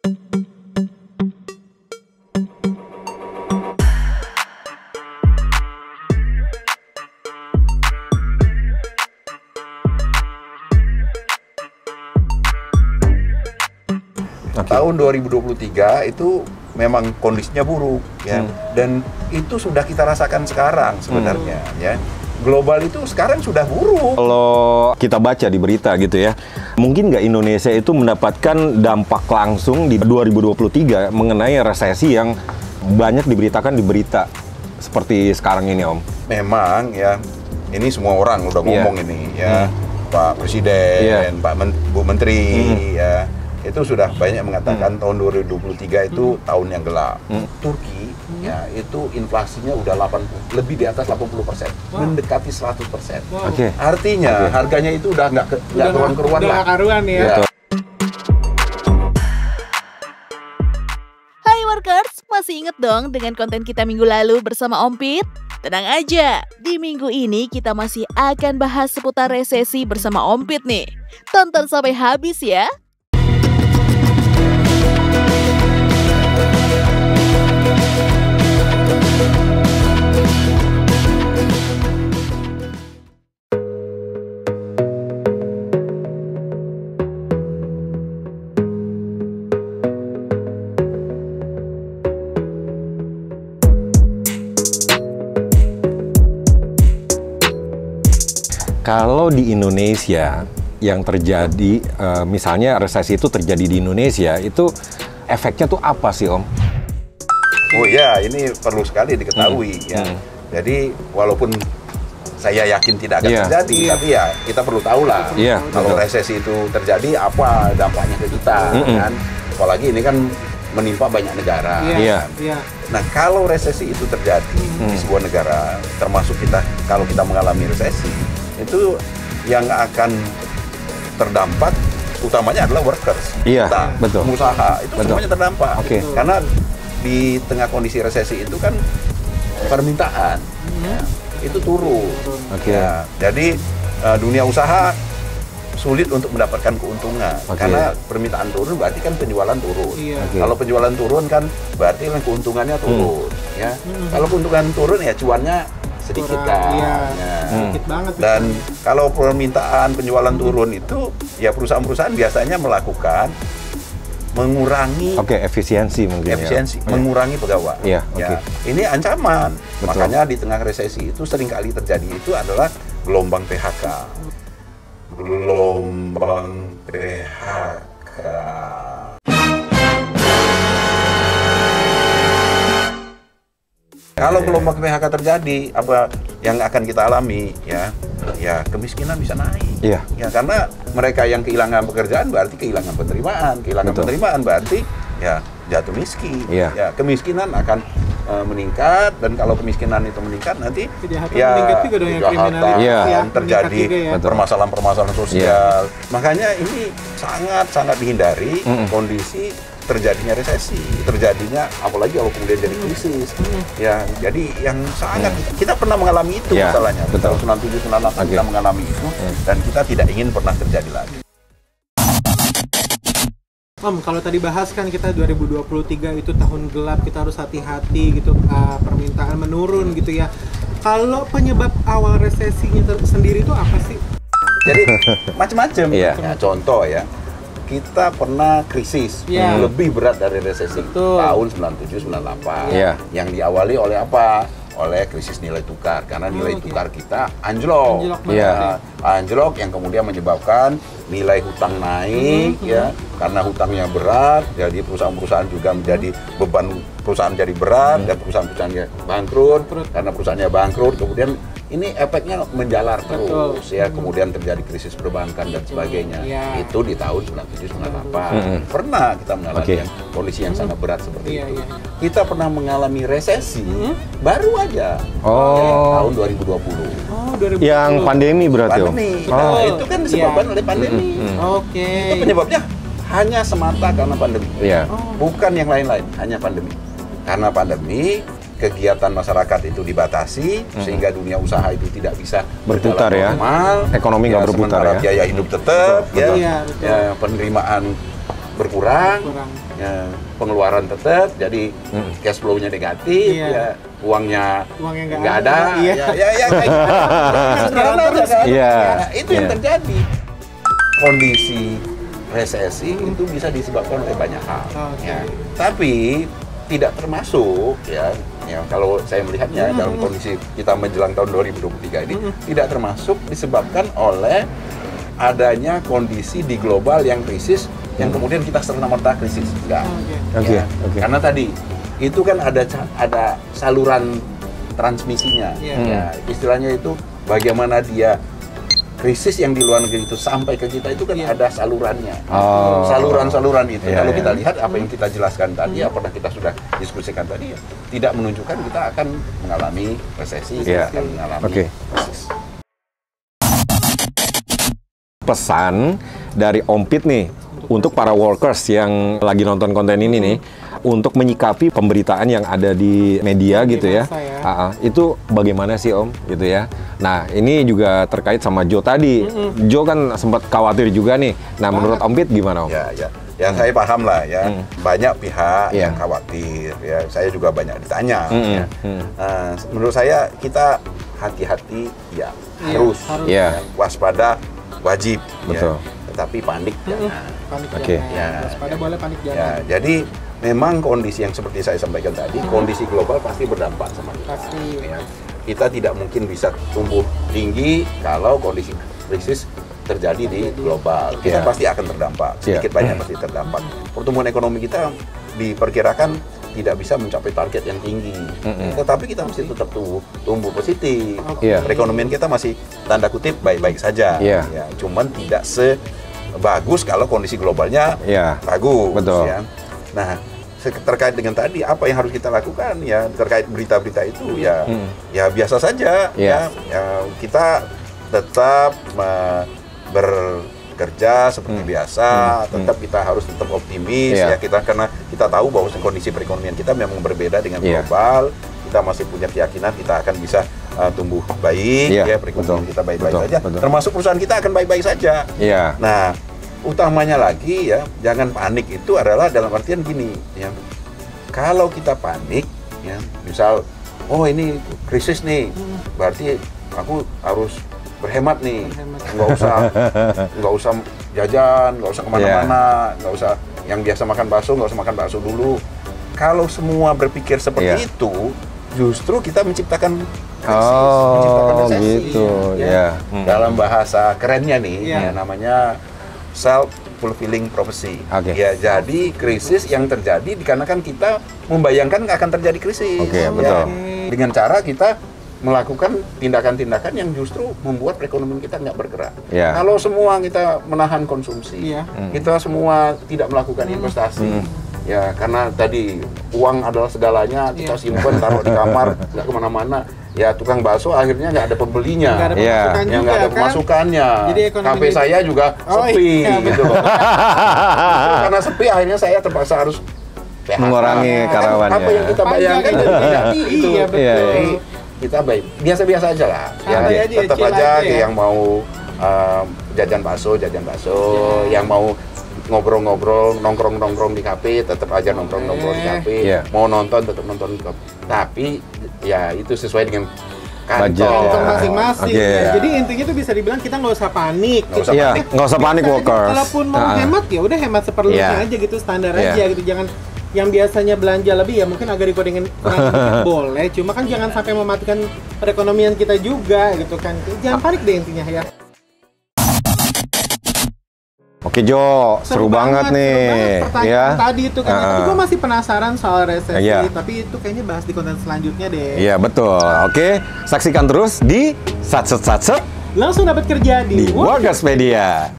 Tahun 2023 itu memang kondisinya buruk ya, dan itu sudah kita rasakan sekarang sebenarnya ya. Global itu sekarang sudah buruk. Kalau kita baca di berita gitu ya, mungkin nggak Indonesia itu mendapatkan dampak langsung di 2023 mengenai resesi yang banyak diberitakan di berita seperti sekarang ini, Om? Memang ya, ini semua orang udah ngomong ini ya, Pak Presiden, Bu Menteri ya, itu sudah banyak mengatakan tahun 2023 itu tahun yang gelap. Turki ya itu inflasinya udah lebih di atas 80%, mendekati 100%. Artinya harganya itu udah nggak keruan-keruan lah. Karuan ya. Hai Workers, masih inget dong dengan konten kita minggu lalu bersama Om Pit? Tenang aja, di minggu ini kita masih akan bahas seputar resesi bersama Om Pit nih. Tonton sampai habis ya. Kalau di Indonesia yang terjadi, misalnya resesi itu terjadi di Indonesia, itu efeknya tuh apa sih, Om? Oh ya, ini perlu sekali diketahui ya. Jadi walaupun saya yakin tidak akan terjadi, tapi ya kita perlu tahu lah. Kalau resesi itu terjadi, apa dampaknya ke kita, kan? Apalagi ini kan menimpa banyak negara. Nah, kalau resesi itu terjadi di sebuah negara, termasuk kita, kalau kita mengalami resesi, itu yang akan terdampak utamanya adalah workers, pengusaha, itu semuanya terdampak. Karena di tengah kondisi resesi itu kan permintaan itu turun. Ya, jadi dunia usaha sulit untuk mendapatkan keuntungan karena permintaan turun berarti kan penjualan turun. Kalau penjualan turun kan berarti kan keuntungannya turun. Ya, kalau keuntungan turun ya cuannya sedikit kan. Sedikit banget. Dan kalau permintaan penjualan turun itu ya perusahaan-perusahaan biasanya melakukan mengurangi efisiensi mungkin mengurangi pegawai. Ini ancaman. Makanya di tengah resesi itu seringkali terjadi itu adalah gelombang PHK. Gelombang PHK. Kalau gelombang PHK terjadi, apa yang akan kita alami ya kemiskinan bisa naik. Ya, karena mereka yang kehilangan pekerjaan berarti kehilangan penerimaan, penerimaan berarti ya jatuh miskin. Ya, kemiskinan akan meningkat, dan kalau kemiskinan itu meningkat nanti kejahatan terjadi, permasalahan-permasalahan sosial. Makanya ini sangat dihindari kondisi terjadinya resesi, terjadinya apalagi kalau kemudian jadi krisis. Ya, jadi yang sangat kita pernah mengalami itu masalahnya. Tahun 97 98 kita mengalami itu dan kita tidak ingin pernah terjadi lagi. Om, kalau tadi bahas kan kita 2023 itu tahun gelap, kita harus hati-hati gitu, permintaan menurun gitu ya. Kalau penyebab awal resesinya sendiri itu apa sih? Jadi macam-macam. Ya, contoh ya, kita pernah krisis lebih berat dari resesi tahun 97-98 yang diawali oleh apa? Oleh krisis nilai tukar, karena nilai tukar kita anjlok yang kemudian menyebabkan nilai hutang naik karena hutangnya berat, jadi perusahaan-perusahaan juga menjadi beban perusahaan jadi berat dan perusahaan-perusahaannya bangkrut. Karena perusahaannya bangkrut, kemudian ini efeknya menjalar terus kemudian terjadi krisis perbankan dan sebagainya. Itu di tahun 97-98 pernah kita mengalami kondisi yang sangat berat seperti itu. Kita pernah mengalami resesi baru aja tahun 2020. Yang pandemi berarti, Om? Itu kan disebabkan oleh pandemi. Itu penyebabnya hanya semata karena pandemi. Bukan yang lain-lain, hanya pandemi. Karena pandemi, kegiatan masyarakat itu dibatasi sehingga dunia usaha itu tidak bisa berputar normal, ekonomi nggak berputar biaya hidup tetap, penerimaan berkurang. Ya, pengeluaran tetap, jadi cash flow-nya negatif, ya uangnya nggak ada, itu yang terjadi. Kondisi resesi itu bisa disebabkan oleh banyak hal, ya. Tapi tidak termasuk ya kalau saya melihatnya dalam kondisi kita menjelang tahun 2023 ini tidak termasuk disebabkan oleh adanya kondisi di global yang krisis yang kemudian kita serta-merta krisis, enggak. Karena tadi itu kan ada saluran transmisinya, ya istilahnya itu bagaimana dia krisis yang di luar negeri itu sampai ke kita itu kan ada salurannya, saluran-saluran itu. Kalau kita lihat apa yang kita jelaskan tadi, apa yang kita sudah diskusikan tadi, ya tidak menunjukkan kita akan mengalami resesi, akan mengalami krisis. Pesan dari Om Pit nih untuk para workers yang lagi nonton konten ini nih, untuk menyikapi pemberitaan yang ada di media gitu ya. Itu bagaimana sih Om gitu ya. Nah ini juga terkait sama Joe tadi. Joe kan sempat khawatir juga nih. Nah menurut Om Pit gimana Om? Ya saya paham lah ya. Banyak pihak yang khawatir ya. Saya juga banyak ditanya. Menurut saya kita hati-hati ya, harus waspada wajib. Betul. Tetapi panik jangan. Waspada boleh, panik jangan. Ya, jadi memang kondisi yang seperti saya sampaikan tadi, kondisi global pasti berdampak sama kita. Ya. Kita tidak mungkin bisa tumbuh tinggi kalau kondisi krisis terjadi di global. Kita pasti akan terdampak, sedikit banyak pasti terdampak. Pertumbuhan ekonomi kita diperkirakan tidak bisa mencapai target yang tinggi. Tetapi kita mesti tetap tumbuh positif. Perekonomian kita masih tanda kutip baik-baik saja. Ya, cuman tidak sebagus kalau kondisi globalnya bagus. Betul. Ya. Nah, terkait dengan tadi apa yang harus kita lakukan ya terkait berita-berita itu ya biasa saja ya kita tetap bekerja seperti biasa, tetap kita harus tetap optimis ya karena kita tahu bahwa kondisi perekonomian kita memang berbeda dengan global. Kita masih punya keyakinan kita akan bisa tumbuh baik ya perekonomian kita baik-baik saja. Termasuk perusahaan kita akan baik-baik saja. Nah, utamanya lagi ya, jangan panik itu adalah dalam artian gini ya. Kalau kita panik ya, misal ini krisis nih, berarti aku harus berhemat nih, nggak usah jajan, nggak usah kemana-mana, nggak usah yang biasa makan bakso, nggak usah makan bakso dulu. Kalau semua berpikir seperti itu, justru kita menciptakan krisis, menciptakan resesi. Gitu, ya. Dalam bahasa kerennya nih, namanya self-fulfilling prophecy. Ya, jadi krisis yang terjadi dikarenakan kita membayangkan akan terjadi krisis. Betul. Dengan cara kita melakukan tindakan-tindakan yang justru membuat perekonomian kita nggak bergerak. Kalau semua kita menahan konsumsi, kita semua tidak melakukan investasi, ya karena tadi uang adalah segalanya, kita simpan taruh di kamar, nggak kemana-mana. Ya tukang bakso akhirnya nggak ada pembelinya, nggak ada pemasukannya. Kafe saya juga sepi, gitu loh. Karena sepi akhirnya saya terpaksa harus mengurangi karyawannya. Apa yang kita bayangkan tidak itu. Jadi kita biasa-biasa aja lah. Tetap aja yang mau jajan bakso, yang mau ngobrol-ngobrol, nongkrong di kafe, tetap aja nongkrong di kafe. Mau nonton, tetap nonton. Tapi ya itu sesuai dengan kantor masing-masing. Jadi intinya itu bisa dibilang kita nggak usar panik. Nggak usah panik workers. Kalaupun mau hemat ya udah hemat seperlunya aja gitu, standar aja gitu. Jangan yang biasanya belanja lebih ya mungkin agak dikurangi boleh. Cuma kan jangan sampai mematikan perekonomian kita juga gitu kan. Jangan panik deh intinya ya. Oke Jo, seru banget nih. Tadi itu kan, tapi gue masih penasaran soal resesi, tapi itu kayaknya bahas di konten selanjutnya deh. Iya betul. Oke, saksikan terus di Satset langsung dapat kerja di Workers Media.